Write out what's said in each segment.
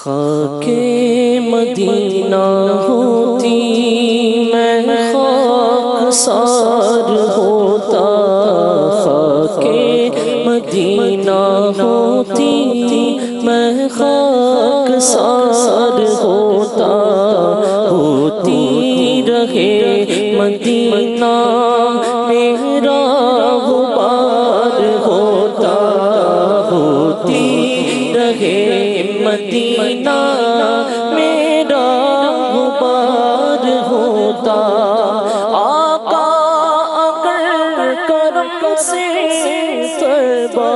خاک مدینہ ہوتی میں خاک سار ہوتا، خاک مدینہ ہوتی میں خاک سار ہوتا، ہوتی رہے مدینہ میرا غبار ہوتا، ہوتی رہے مدینہ میرا غبار ہوتا۔ آقا اگر کرم سے طیبہ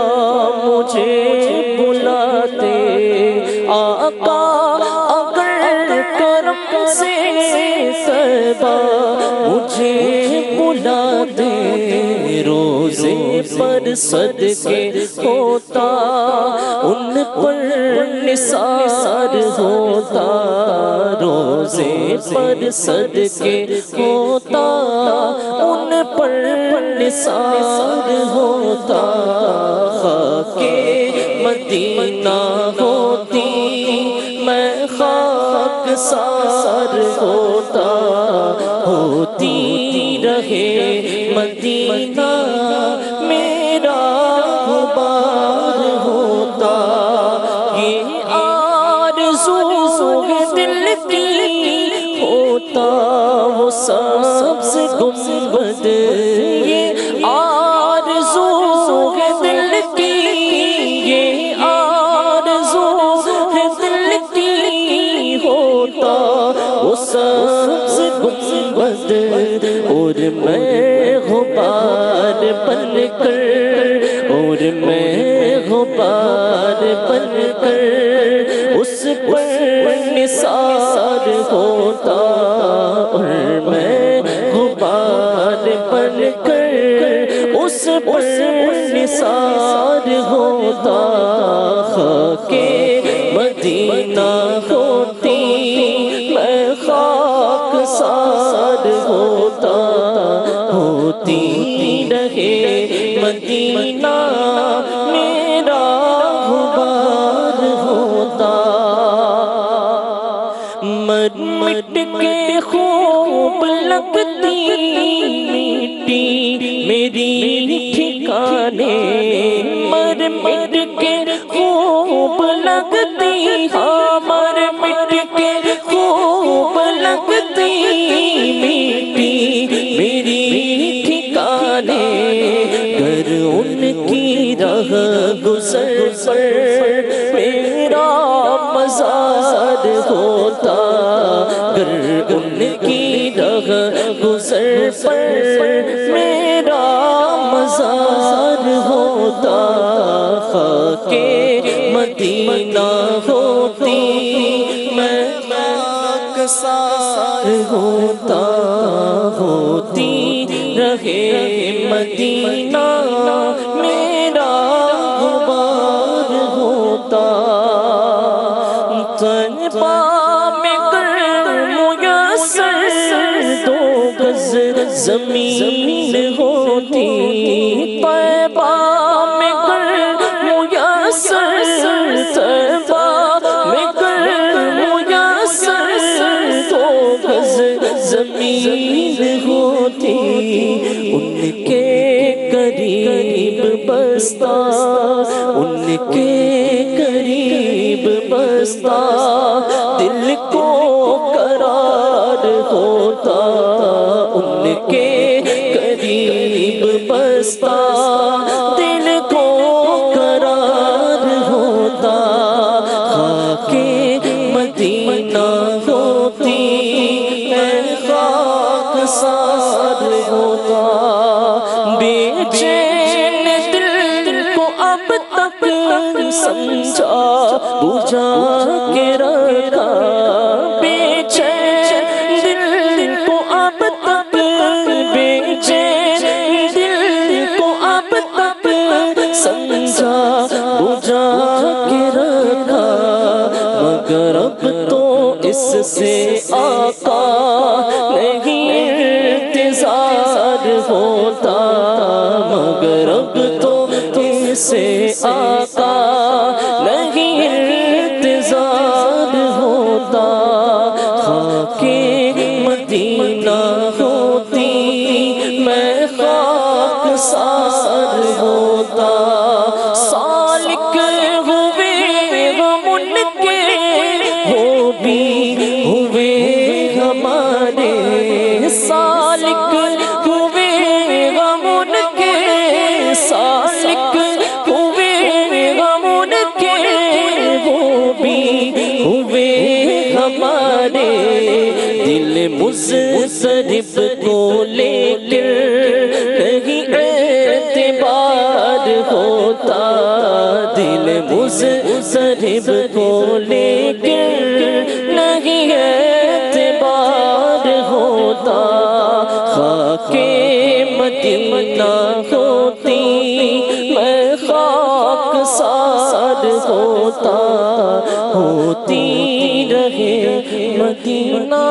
مجھے بلاتے، آقا اگر کرم سے طیبہ مجھے بلاتے، روزے پر صدقے ہوتا، ان پر نثار ہوتا، روزے پر صدقے ہوتا، ان پر نثار ہوتا۔ خاک مدینہ ہوتی میں خاک سار ہوتا، ہوتی رہے مدینہ میرا غبار ہوتا۔ یہ آرزو ہے دل کی ہوتا وہ سبز گنبد، یہ آرزو ہے دل کی، یہ آرزو ہے دل کی ہوتا وہ سبز گنبد، اور میں غبار بن کر، اور میں غبار بن کر اس پر نثار ہوتا، اور میں غبار بن کر اس پر نثار ہوتا۔ خاک مدینہ ہوتی میں خاک سار ہوتا، ہوتی رہے مدینہ میرا غبار ہوتا۔ مر مٹ کے خوب لگتی مٹی میری ٹھکانے، مر مٹ کے خوب لگتی، ہاں مر مٹ کے خوب لگتی مٹی میری ٹھکانے، گر ان کی راہ گزر پر میرا مزار ہوتا، گر ان کی راہ گزر پر میرا مزار ہوتا۔ خاک مدینہ ہوتی میں خاک سار ہوتا، ہوتی رہے مدینہ میرا غبار ہوتا۔ طیبہ میں گر میسر 2 گز زمین ہوتی، طیبہ میں گر میسر، طیبہ میں گر میسر 2 گز زمین ہوتی، ان کے قریب بستا، ان کے قریب بستا دل کو قرار ہوتا، ان کے قریب بستا دل کو قرار ہوتا۔ خاک مدینہ ہوتی میں خاک سار ہوتا، بے چین دل کو اب تک سمجھا بجھا کے رکھا، بے چین دل کو اب تک، بے چین دل کو اب تک سمجھا بجھا کے رکھا، مگر اب تو اس سے آقا نہیں انتظار ہوتا، مگر اب تو اس سے آقا نہیں انتظار ان کے وہ بھی ہوئے ہمارے سالک ہوئے غم ان کے سالک ہوئے غم ان کے وہ بھی ہوئے ہمارے دل مضطرب کو لے کر نہیں اعتبار ہوتا دل مضطرب کو لے کر نہیں اعتبار ہوتا خاک مدینہ ہوتی میں خاک سار ہوتا ہوتی رہے مدینہ